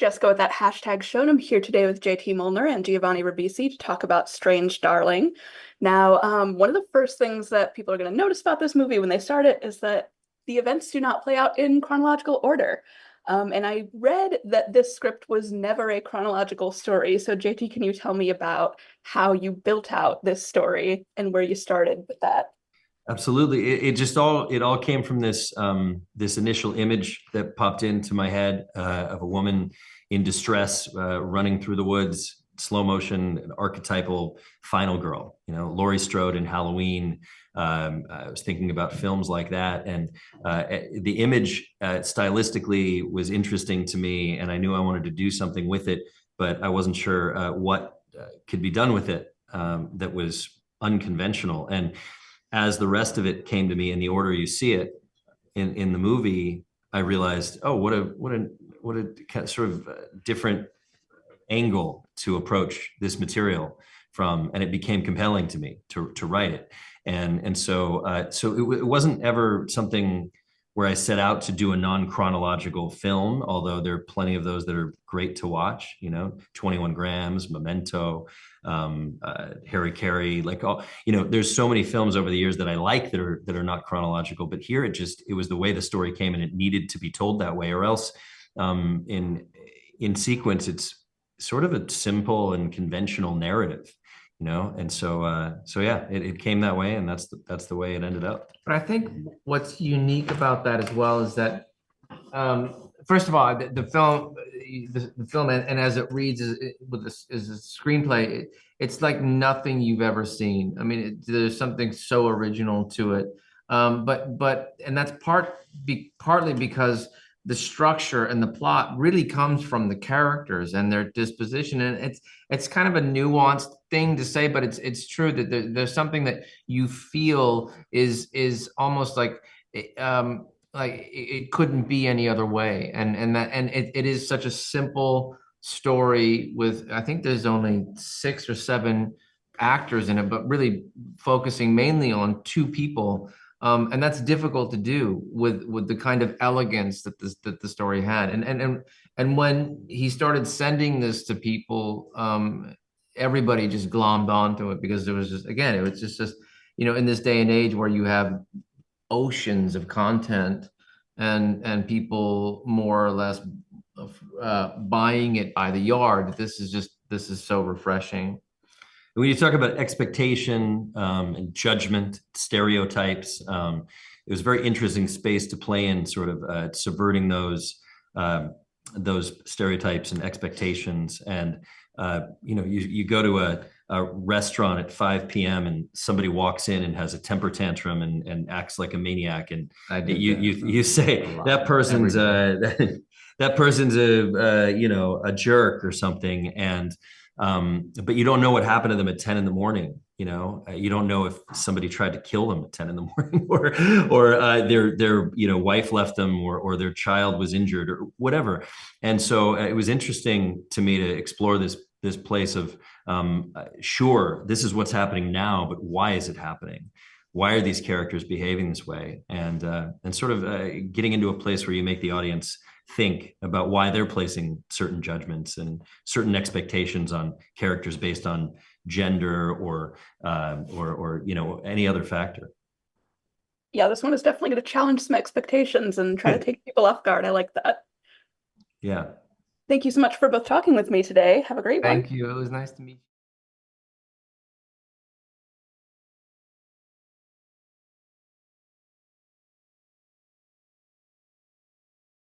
Jessica with that hashtag shown. I'm here today with JT Mollner and Giovanni Ribisi to talk about Strange Darling. Now, one of the first things that people are going to notice about this movie when they start it is that the events do not play out in chronological order. And I read that this script was never a chronological story. So, JT, can you tell me about how you built out this story and where you started with that? Absolutely. It all came from this initial image that popped into my head of a woman in distress running through the woods, slow motion, an archetypal final girl. Laurie Strode in Halloween. I was thinking about films like that, and the image stylistically was interesting to me, and I knew I wanted to do something with it, but I wasn't sure what could be done with it that was unconventional. And as the rest of it came to me in the order you see it in the movie, I realized, oh, what a sort of different angle to approach this material from, and it became compelling to me to write it. And so it wasn't ever something where I set out to do a non-chronological film, although there are plenty of those that are great to watch, 21 Grams, Memento, Harry Carey, like all, there's so many films over the years that I like that are not chronological, but here it was the way the story came and it needed to be told that way, or else in sequence, it's sort of a simple and conventional narrative. And so yeah, it came that way, and that's the way it ended up. But I think what's unique about that as well is that, first of all, the film, and as it reads with this is a screenplay, it's like nothing you've ever seen. I mean, there's something so original to it. And that's partly because the structure and the plot really comes from the characters and their disposition, and it's kind of a nuanced thing to say, but it's true that there's something that you feel is almost like it couldn't be any other way, and it is such a simple story with, I think there's only 6 or 7 actors in it, but really focusing mainly on 2 people. And that's difficult to do with the kind of elegance that the story had. And when he started sending this to people, everybody just glommed onto it, because there was just, again, it was just in this day and age where you have oceans of content and people more or less buying it by the yard. This is so refreshing. When you talk about expectation and judgment, stereotypes, it was a very interesting space to play in, sort of subverting those stereotypes and expectations. And you go to a restaurant at 5 p.m. and somebody walks in and has a temper tantrum and acts like a maniac, and you say that person's that person's a jerk or something, and but you don't know what happened to them at 10 in the morning. You don't know if somebody tried to kill them at 10 in the morning, or their wife left them, or their child was injured, or whatever. And so it was interesting to me to explore this place of, sure, this is what's happening now, but why is it happening? Why are these characters behaving this way? And sort of getting into a place where you make the audience think about why they're placing certain judgments and certain expectations on characters based on gender or any other factor. Yeah, this one is definitely going to challenge some expectations and try to take people off guard. I like that. Yeah. Thank you so much for both talking with me today. Have a great one. Thank you. It was nice to meet you.